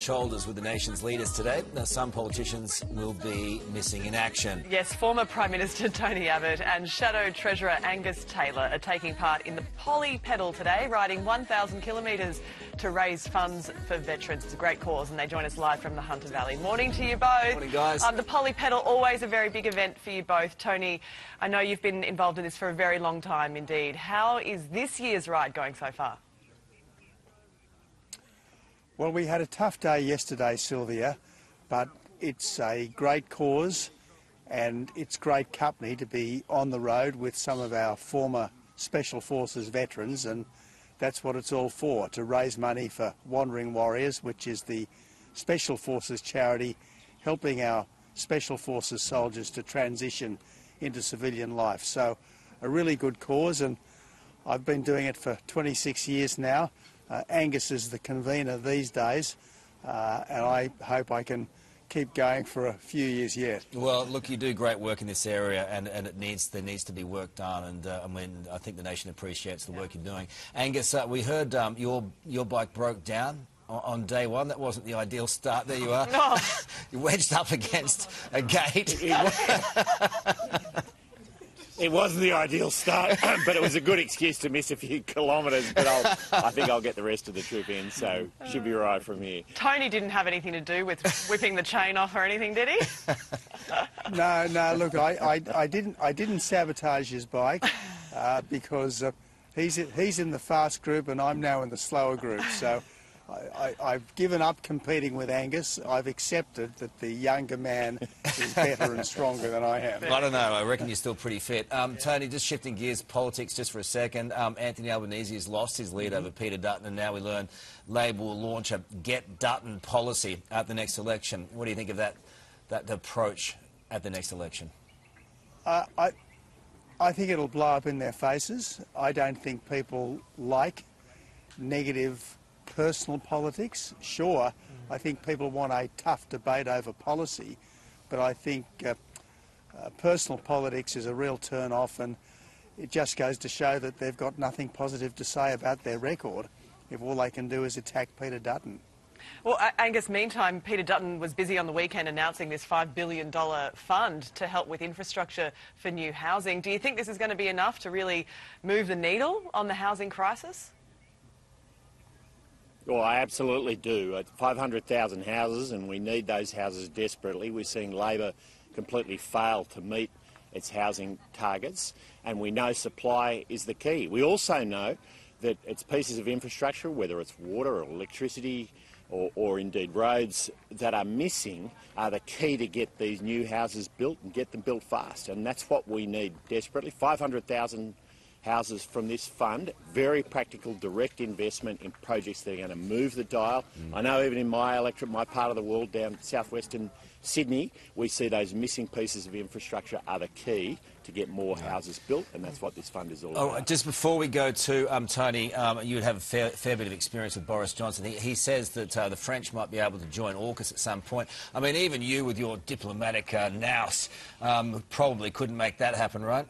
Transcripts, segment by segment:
shoulders with the nation's leaders today. Now, some politicians will be missing in action. Yes, former Prime Minister Tony Abbott and Shadow Treasurer Angus Taylor are taking part in the Pollie Pedal today, riding 1,000 kilometres to raise funds for veterans. It's a great cause, and they join us live from the Hunter Valley. Morning to you both. Morning, guys. The Pollie Pedal, always a very big event for you both. Tony, I know you've been involved in this for a very long time indeed. How is this year's ride going so far? Well, we had a tough day yesterday, Sylvia, but it's a great cause and it's great company to be on the road with some of our former Special Forces veterans, and that's what it's all for, to raise money for Wandering Warriors, which is the Special Forces charity helping our Special Forces soldiers to transition into civilian life. So a really good cause, and I've been doing it for 26 years now. Angus is the convener these days, and I hope I can keep going for a few years yet. Well, look, you do great work in this area, and there needs to be work done, and I think the nation appreciates the work you're doing. Angus, we heard your bike broke down on day one. That wasn't the ideal start. There you are. No. You wedged up against a gate. It wasn't the ideal start, but it was a good excuse to miss a few kilometres, but I think I'll get the rest of the trip in, so should be right from here. Tony didn't have anything to do with whipping the chain off or anything, did he? No, look, I didn't sabotage his bike because he's in the fast group and I'm now in the slower group, so I've given up competing with Angus. I've accepted that the younger man is better and stronger than I am. I don't know. I reckon you're still pretty fit. Tony, just shifting gears, politics just for a second. Anthony Albanese has lost his lead over Peter Dutton, and now we learn Labor will launch a Get Dutton policy at the next election. What do you think of that approach at the next election? I think it'll blow up in their faces. I don't think people like negative personal politics. Sure, I think people want a tough debate over policy, but I think personal politics is a real turn-off, and it just goes to show that they've got nothing positive to say about their record if all they can do is attack Peter Dutton. Well, Angus, meantime, Peter Dutton was busy on the weekend announcing this $5 billion fund to help with infrastructure for new housing. Do you think this is going to be enough to really move the needle on the housing crisis? Well, I absolutely do. At 500,000 houses, and we need those houses desperately. We're seeing Labor completely fail to meet its housing targets, and we know supply is the key. We also know that it's pieces of infrastructure, whether it's water or electricity or indeed roads, that are missing are the key to get these new houses built and get them built fast. And that's what we need desperately. 500,000 houses from this fund, very practical, direct investment in projects that are going to move the dial. I know even in my electorate, my part of the world down southwestern Sydney, we see those missing pieces of infrastructure are the key to get more houses built, and that's what this fund is all about. Just before we go to Tony, you have a fair bit of experience with Boris Johnson. He says that the French might be able to join AUKUS at some point. I mean, even you with your diplomatic nous probably couldn't make that happen, right?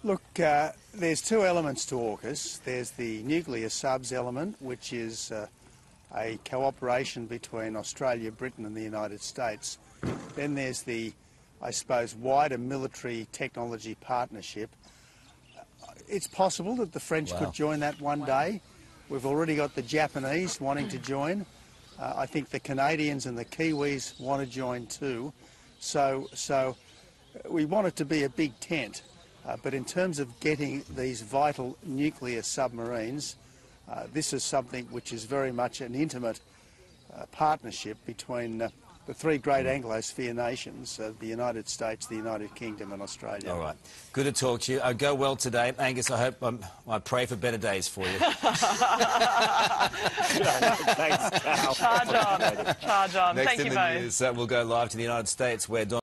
Look, there's two elements to AUKUS. There's the nuclear subs element, which is a cooperation between Australia, Britain and the United States. Then there's the, I suppose, wider military technology partnership. It's possible that the French could join that one day. We've already got the Japanese wanting to join. I think the Canadians and the Kiwis want to join too. So we want it to be a big tent. But in terms of getting these vital nuclear submarines, this is something which is very much an intimate partnership between the three great Anglosphere nations, the United States, the United Kingdom and Australia. All right. Good to talk to you. Go well today. Angus, I hope I pray for better days for you. Thanks, Cal. Charge on. Charge on. Next Thank in you the both. news, we'll go live to the United States where